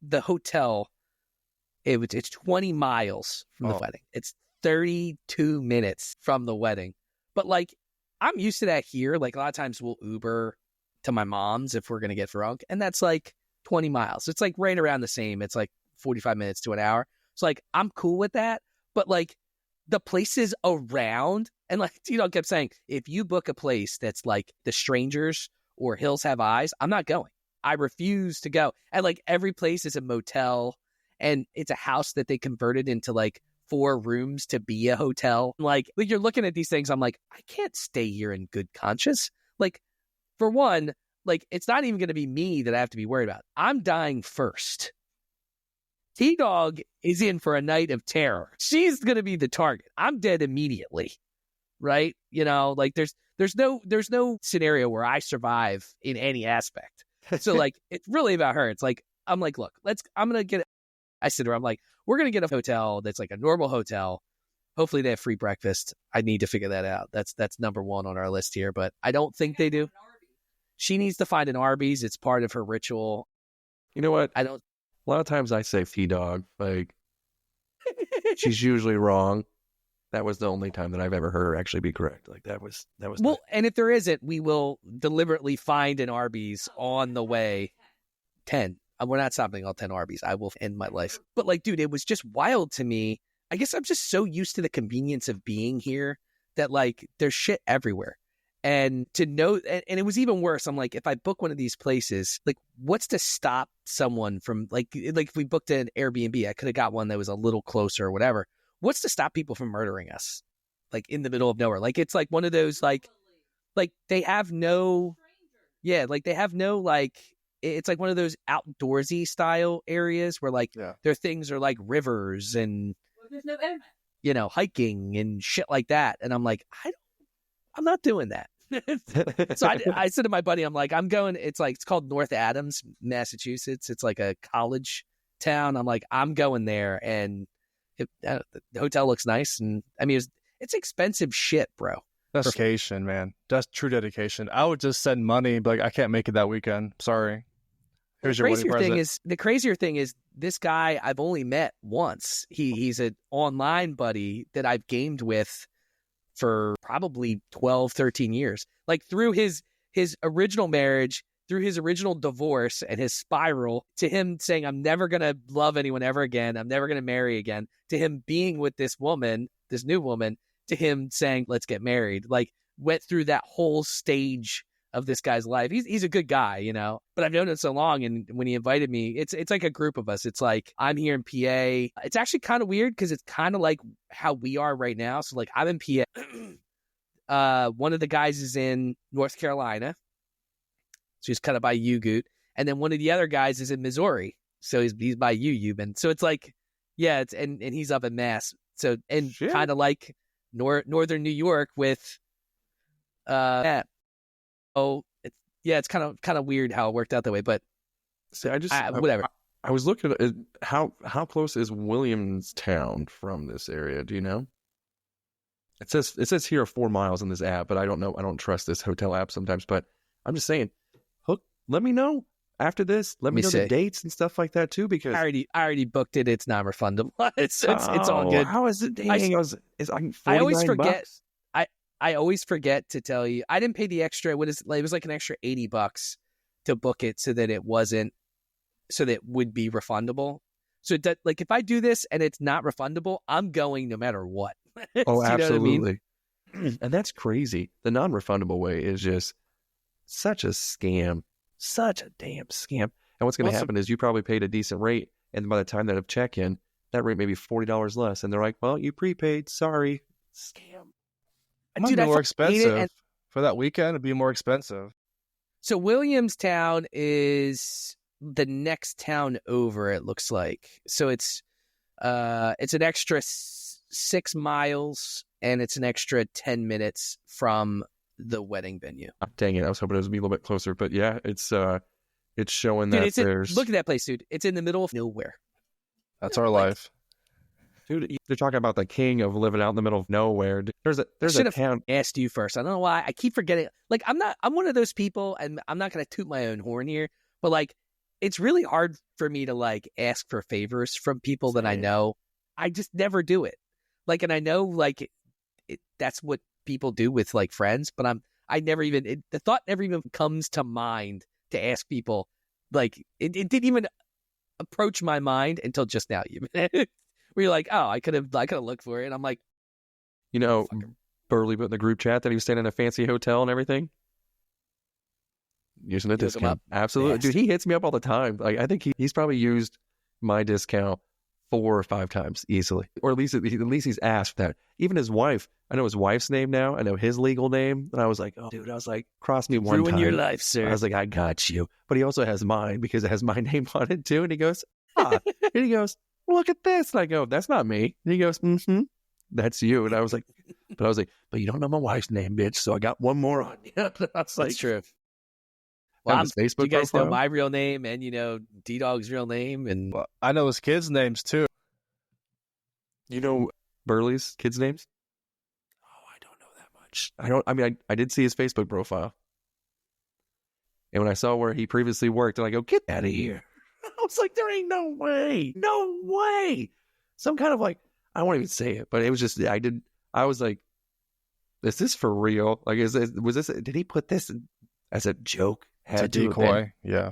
the hotel. It's 20 miles from the wedding. It's 32 minutes from the wedding. But like, I'm used to that here. Like, a lot of times we'll Uber to my mom's if we're going to get drunk. And that's like 20 miles. It's like right around the same. It's like 45 minutes to an hour. So like, I'm cool with that. But like the places around, and like Tito kept saying, if you book a place that's like The Strangers or Hills Have Eyes, I'm not going. I refuse to go. And like every place is a motel, and it's a house that they converted into like 4 rooms to be a hotel. Like you're looking at these things, I'm like, I can't stay here in good conscience. Like, for one, like, it's not even going to be me that I have to be worried about. I'm dying first. T-Dog is in for a night of terror. She's going to be the target. I'm dead immediately, right? Like there's no scenario where I survive in any aspect. So like, it's really about her. It's like, I'm like, look, I'm going to get, I said to her, I'm like, we're going to get a hotel that's like a normal hotel. Hopefully they have free breakfast. I need to figure that out. That's number one on our list here, but I don't think they do. She needs to find an Arby's. It's part of her ritual. You know what? I don't. A lot of times I say T-Dog. Like, she's usually wrong. That was the only time that I've ever heard her actually be correct. Like, that was. Well, and if there isn't, we will deliberately find an Arby's on the way. 10. We're not stopping all 10 Arby's. I will end my life. But like, dude, it was just wild to me. I guess I'm just so used to the convenience of being here that like there's shit everywhere. And to know, and it was even worse. I'm like, if I book one of these places, like what's to stop someone from like if we booked an Airbnb, I could have got one that was a little closer or whatever. What's to stop people from murdering us? Like in the middle of nowhere. Like it's like one of those like they have no, yeah, like they have no like, it's like one of those outdoorsy style areas where like their things are like rivers and, There's no internet. you know, hiking and shit like that. And I'm like, I'm not doing that. So I said to my buddy, I'm like, I'm going, it's called North Adams, Massachusetts. It's like a college town. I'm like, I'm going there. And the hotel looks nice. And I mean, it's expensive shit, bro. Dedication, man. That's true dedication. I would just send money, but like, I can't make it that weekend. Sorry. Here's your wedding present. The crazier thing is this guy I've only met once. He's an online buddy that I've gamed with for probably 12, 13 years. Like through his original marriage, through his original divorce and his spiral, to him saying, I'm never going to love anyone ever again. I'm never going to marry again. To him being with this woman, this new woman, to him saying, let's get married. Like went through that whole stage of this guy's life. He's a good guy, you know, but I've known him so long. And when he invited me, it's like a group of us. It's like, I'm here in PA. It's actually kind of weird because it's kind of like how we are right now. So like I'm in PA. One of the guys is in North Carolina. So he's kind of by Ugoot. And then one of the other guys is in Missouri. So he's by Euban. So it's like, yeah, and he's up in Mass. So, and kind of like Northern New York with, that. Oh, it's kind of weird how it worked out that way, but see, whatever. I was looking at how close is Williamstown from this area? Do you know? It says here 4 miles in this app, but I don't know. I don't trust this hotel app sometimes. But I'm just saying, let me know after this. Let me know the dates and stuff like that too, because I already booked it. It's non-refundable. It's all good. How is it? Dang, it's like $49. I always forget. I always forget to tell you, I didn't pay the extra. It was like an extra $80 to book it so that it would be refundable. So that, like, if I do this and it's not refundable, I'm going no matter what. Oh, absolutely. I mean? And that's crazy. The non-refundable way is just such a scam, such a damn scam. And what's going to happen is you probably paid a decent rate, and by the time that have check-in, that rate may be $40 less, and they're like, "Well, you prepaid. Sorry, scam." It might be more expensive. For that weekend, it'd be more expensive. So Williamstown is the next town over, it looks like. So it's an extra 6 miles, and it's an extra 10 minutes from the wedding venue. Dang it, I was hoping it would be a little bit closer, but yeah, it's showing that there's... Look at that place, dude. It's in the middle of nowhere. That's our life. Dude, they're talking about the king of living out in the middle of nowhere. There's a town. Asked you first. I don't know why. I keep forgetting. Like, I'm one of those people, and I'm not going to toot my own horn here, but like, it's really hard for me to like ask for favors from people that I know. I just never do it. Like, and I know like that's what people do with like friends, but the thought never even comes to mind to ask people. Like, it didn't even approach my mind until just now. Where you're like, oh, I could have looked for it. And I'm like, you know, Burley put in the group chat that he was staying in a fancy hotel and everything. Using a discount. Absolutely. Yes. Dude, he hits me up all the time. Like, I think he's probably used my discount 4 or 5 times easily. Or at least he's asked that. Even his wife, I know his wife's name now. I know his legal name. And I was like, oh, dude, cross me one time. Ruin your life, sir. I was like, I got you. But he also has mine because it has my name on it too. And he goes, and he goes, look at this. And I go, that's not me. And he goes, that's you. And I was like, but you don't know my wife's name, bitch. So I got one more on you. That's true. On his Facebook Do you guys profile? know my real name and D-Dog's real name? And Well, I know his kids' names too. You know Burley's kids' names? Oh, I don't know that much. I did see his Facebook profile. And when I saw where he previously worked, and I go, get out of here. I was like, there ain't no way. No way. Some kind of I won't even say it, but it was just, I was like, is this for real? Like, did he put this as a joke? It's a decoy. Yeah.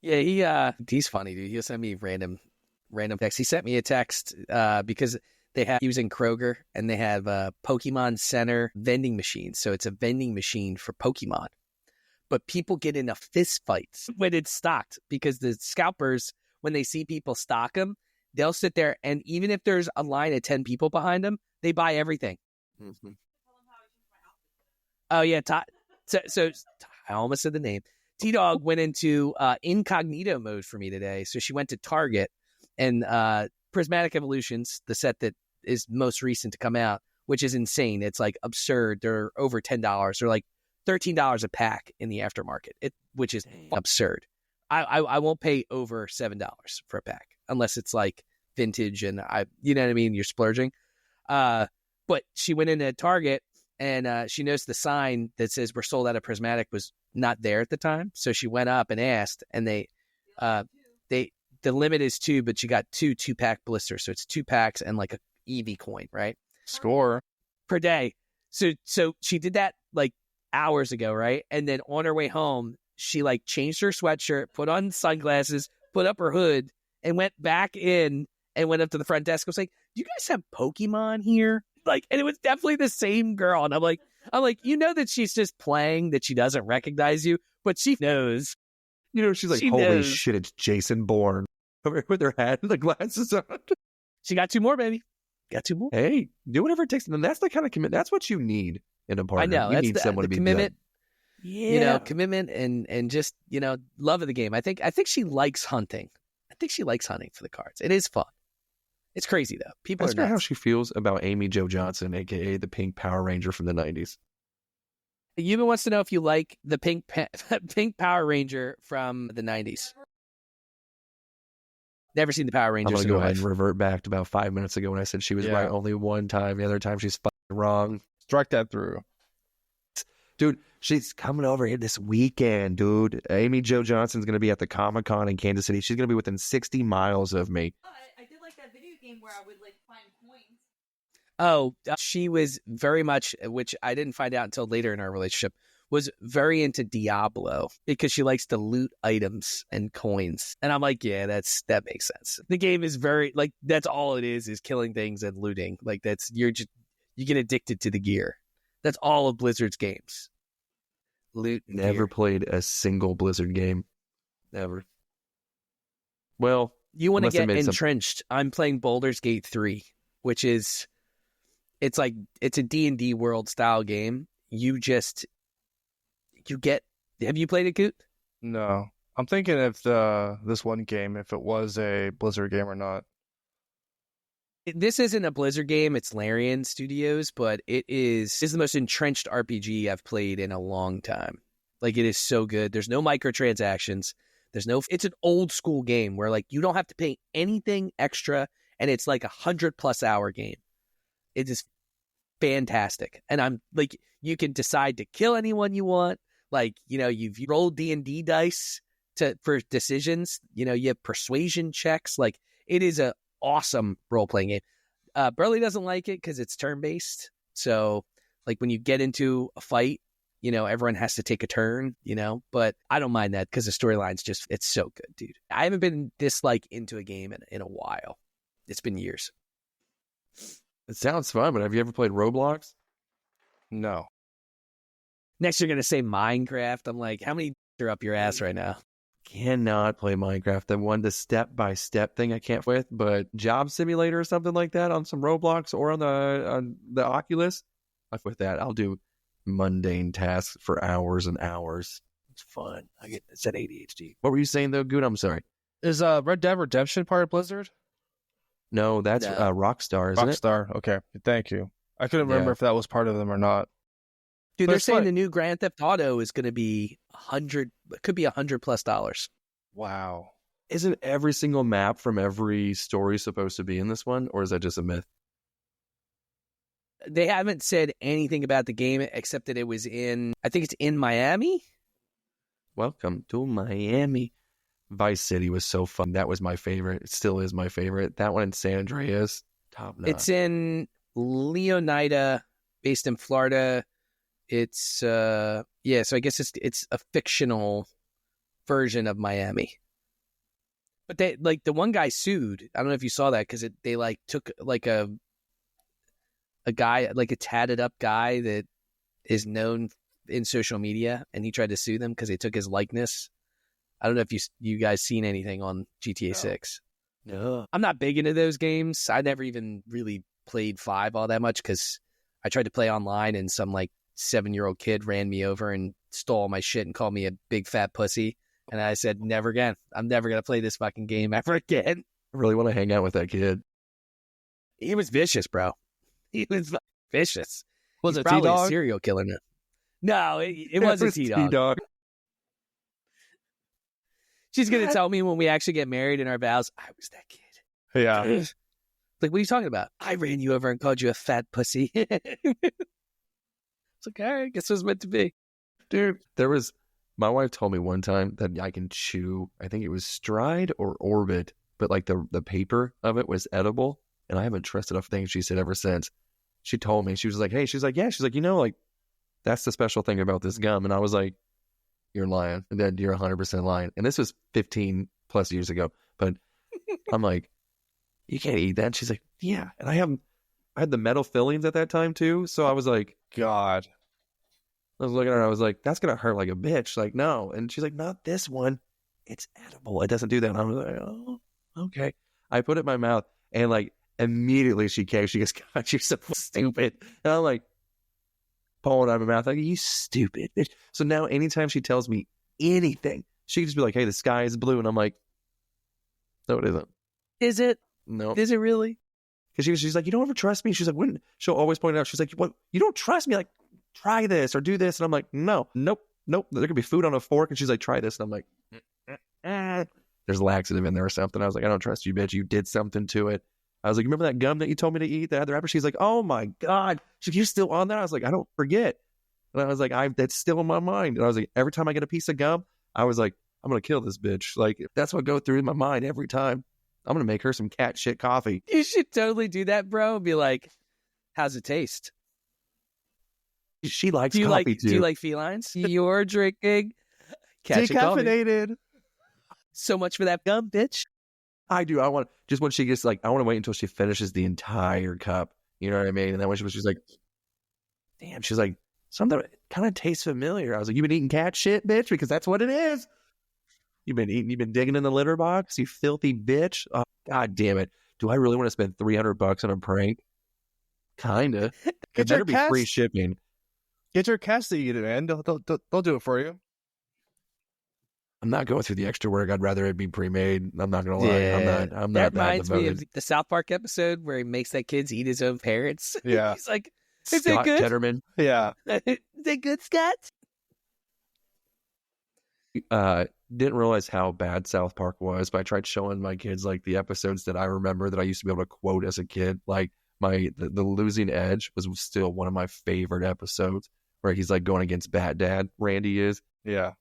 yeah, he's funny, dude. He'll send me random text. He sent me a text because he was in Kroger and they have a Pokemon Center vending machine. So it's a vending machine for Pokemon. But people get into fist fights when it's stocked because the scalpers, when they see people stock them, they'll sit there and even if there's a line of 10 people behind them, they buy everything. Mm-hmm. Oh, yeah. So I almost said the name. T-Dog went into incognito mode for me today. So she went to Target and Prismatic Evolutions, the set that is most recent to come out, which is insane. It's absurd. They're over $10. They're $13 a pack in the aftermarket, which is absurd. I won't pay over $7 for a pack unless it's vintage and you know what I mean? You're splurging. But she went into Target and she noticed the sign that says we're sold out of Prismatic was not there at the time. So she went up and asked, and the limit is 2, but she got 2-pack blisters. So it's 2 packs and a EV coin, right? Score Per day. So she did that hours ago, right? And then on her way home, she changed her sweatshirt, put on sunglasses, put up her hood, and went back in and went up to the front desk. I was like, "Do you guys have Pokemon here?" And it was definitely the same girl. And I'm like, that she's just playing, that she doesn't recognize you, but she knows. She's like, holy shit, it's Jason Bourne with her hat and the glasses on. She got 2 more, baby. Got 2 more. Hey, do whatever it takes. And that's the kind of commitment. That's what you need in a partner. I know. You need someone to be commitment. Done. Yeah. Commitment and just, love of the game. I think she likes hunting. I think she likes hunting for the cards. It is fun. It's crazy, though. People Ask are nuts. her how she feels about Amy Jo Johnson, a.k.a. the Pink Power Ranger from the 90s. Yuba wants to know if you like the Pink Power Ranger from the 90s. Never seen the Power Rangers. I'm going to go ahead and revert back to about 5 minutes ago when I said she was right only one time. The other time she's wrong. Strike that through. Dude, she's coming over here this weekend, dude. Amy Jo Johnson's going to be at the Comic-Con in Kansas City. She's going to be within 60 miles of me. I did like that video game where I would find coins. Oh, she was very much, which I didn't find out until later in our relationship, was very into Diablo because she likes to loot items and coins. And I'm like, yeah, that makes sense. The game is very that's all it is killing things and looting. You get addicted to the gear. That's all of Blizzard's games. Loot. Never played a single Blizzard game. Never. Well, you want to get entrenched. I'm playing Baldur's Gate 3, which is, it's a D&D world style game. Have you played it, Coot? No. I'm thinking if this one game, if it was a Blizzard game or not. This isn't a Blizzard game. It's Larian Studios, but it's the most entrenched RPG I've played in a long time. It is so good. There's no microtransactions. It's an old school game where you don't have to pay anything extra, and it's 100+ hour game. It is fantastic. And I'm you can decide to kill anyone you want. You've rolled D&D dice for decisions. You have persuasion checks. It is a awesome role-playing game. Burley doesn't like it because it's turn-based. So, when you get into a fight, everyone has to take a turn, But I don't mind that because the storyline's it's so good, dude. I haven't been this, into a game in a while. It's been years. It sounds fun, but have you ever played Roblox? No. Next, you're going to say Minecraft. I'm like, how many are up your ass right now? Cannot play Minecraft. The step-by-step thing I can't with, but Job Simulator or something like that on some Roblox or on the Oculus, I'm with that. I'll do mundane tasks for hours and hours. It's fun. It's that ADHD. What were you saying though, Good? I'm sorry. Is Red Dead Redemption part of Blizzard? No, that's Rockstar, isn't it? Rockstar. Okay, thank you. I couldn't remember if that was part of them or not. Dude, But they're it's saying like- the new Grand Theft Auto is going to be could be $100+. Wow. Isn't every single map from every story supposed to be in this one, or is that just a myth? They haven't said anything about the game except that it was I think it's in Miami. Welcome to Miami. Vice City was so fun. That was my favorite. It still is my favorite. That one in San Andreas, top notch. It's in Leonida, based in Florida. It's so I guess it's a fictional version of Miami. But they the one guy sued. I don't know if you saw that because they took a guy, a tatted up guy that is known in social media, and he tried to sue them because they took his likeness. I don't know if you guys seen anything on GTA 6. No. I'm not big into those games. I never even really played 5 all that much because I tried to play online and some 7-year-old kid ran me over and stole my shit and called me a big fat pussy. And I said, never again. I'm never going to play this fucking game ever again. I really want to hang out with that kid. He was vicious, bro. He was vicious. Was He's it probably a T-Dog? serial killer now. No, it wasn't T-Dog. T-Dog. She's going to tell me when we actually get married in our vows, I was that kid. Yeah. What are you talking about? I ran you over and called you a fat pussy. It's all right, guess it was meant to be. Dude, my wife told me one time that I can chew, I think it was Stride or Orbit, but the paper of it was edible. And I haven't trusted a thing she said ever since. She told me, she was like, hey, she's like, that's the special thing about this gum. And I was like, you're lying. And then you're 100% lying. And this was 15 plus years ago. But I'm like, you can't eat that. And she's like, yeah. And I had the metal fillings at that time too. So I was like, God. I was looking at her, I was like, that's going to hurt like a bitch. Like, no. And she's like, not this one. It's edible. It doesn't do that. And I was like, oh, okay. I put it in my mouth and immediately she came. She goes, God, you're so stupid. And I'm like, pulling it out of my mouth. Like, you stupid bitch. So now anytime she tells me anything, she can just be like, hey, the sky is blue. And I'm like, no, it isn't. Is it? No. Is it really? Because she's like, you don't ever trust me. She's like, when? She'll always point it out. She's like, what? You don't trust me? Like, try this or do this. And I'm like, no, nope. There could be food on a fork. And she's like, try this. And I'm like, there's laxative in there or something. I was like, I don't trust you, bitch. You did something to it. I was like, remember that gum that you told me to eat that had the wrapper? She's like, oh my God. She's like, you're still on that? I was like, I don't forget. And I was like, that's still in my mind. And I was like, every time I get a piece of gum, I was like, I'm going to kill this bitch. Like, that's what goes through my mind every time. I'm going to make her some cat shit coffee. You should totally do that, bro. Be like, how's it taste? She likes coffee too. Do you like felines? You're drinking cat shit coffee. Decaffeinated. So much for that gum, bitch. I do. I want, just when she gets I want to wait until she finishes the entire cup. You know what I mean? And then when she's like, damn, she's like, something kind of tastes familiar. I was like, you been eating cat shit, bitch? Because that's what it is. You've been digging in the litter box, you filthy bitch. Oh, God damn it. Do I really want to spend $300 on a prank? Kinda. It better be free shipping. Get your cats to eat it, man. They'll do it for you. I'm not going through the extra work. I'd rather it be pre-made. I'm not going to lie. Yeah. I'm That not reminds me of devoted. the South Park episode where he makes that kid's eat his own parents. Yeah. He's like, is it Scott good? Ketterman. Yeah. Is it good, Scott? Didn't realize how bad South Park was, but I tried showing my kids the episodes that I remember that I used to be able to quote as a kid. Like the Losing Edge was still one of my favorite episodes where he's going against Bat Dad. Randy is. Yeah.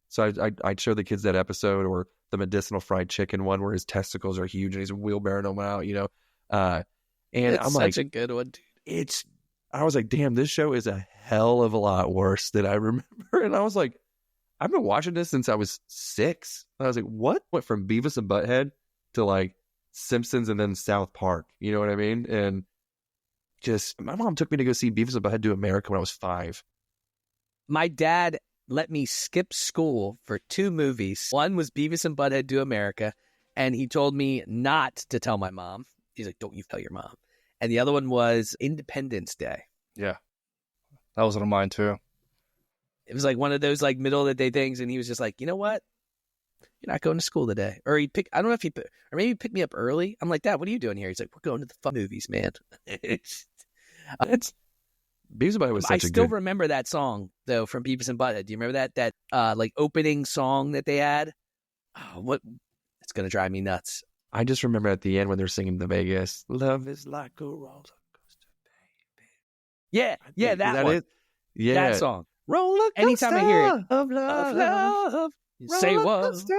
So I'd show the kids that episode, or the medicinal fried chicken one where his testicles are huge and he's wheelbarrowing them out, and It's I'm such like, a good one, dude. I was like, damn, this show is a hell of a lot worse than I remember. And I was like, I've been watching this since I was 6. And I was like, what? Went from Beavis and Butthead to Simpsons and then South Park. You know what I mean? And just, my mom took me to go see Beavis and Butthead Do America when I was 5. My dad let me skip school for 2 movies. One was Beavis and Butthead Do America, and he told me not to tell my mom. He's like, don't you tell your mom. And the other one was Independence Day. Yeah. That was one of mine too. It was one of those middle of the day things, and he was just like, you know what? You're not going to school today. Or I don't know if or maybe he picked me up early. I'm like, Dad, what are you doing here? He's like, we're going to the fun movies, man. Beavis and Butthead was I such a still good. remember that song though from Beavis and Butthead. Do you remember that like opening song that they had? Oh, what? It's gonna drive me nuts. I just remember at the end when they're singing the Vegas, "Love is like a roller coaster, baby." Yeah, yeah, that one. Is? Yeah, That song. Roller coaster Anytime I hear it, of love, Of love. Say roller what? coaster.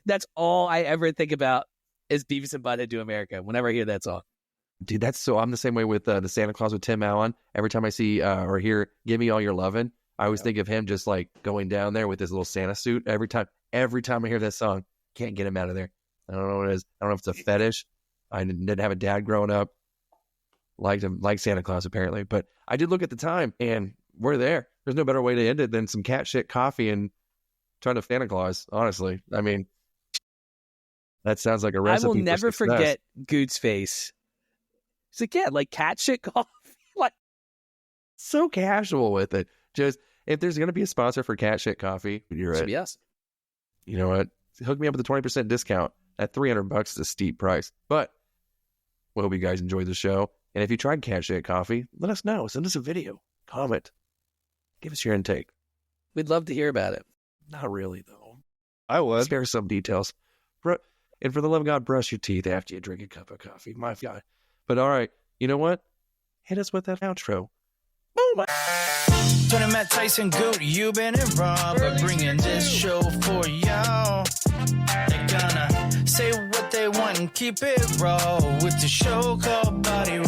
That's all I ever think about is Beavis and Butthead Do America. Whenever I hear that song. Dude, that's so. I'm the same way with the Santa Claus with Tim Allen. Every time I see or hear "Give Me All Your Lovin'," I always think of him just like going down there with his little Santa suit. Every time I hear that song, can't get him out of there. I don't know what it is. I don't know if it's a fetish. I didn't have a dad growing up. Liked him, like Santa Claus apparently. But I did look at the time, and we're there. There's no better way to end it than some cat shit coffee and trying to Santa Claus. Honestly, I mean, that sounds like a recipe. I will for never success. forget Goot's face. It's like, yeah, like cat shit coffee. Like, So casual with it. Just if there's gonna be a sponsor for cat shit coffee, you're should it. be us. You know what? Hook me up with a 20% discount. At $300 is a steep price. But we hope you guys enjoyed the show. And if you tried cat shit coffee, let us know. Send us a video. Comment. Give us your intake. We'd love to hear about it. Not really, though. I would. Spare some details. And for the love of God, brush your teeth after you drink a cup of coffee. My God. But all right, you know what? Hit us with that outro. Boom! Tony, Matt, Tyson, Goot, you been and Rob are bringing this show for y'all. They're gonna say what they want and keep it raw with the show called Body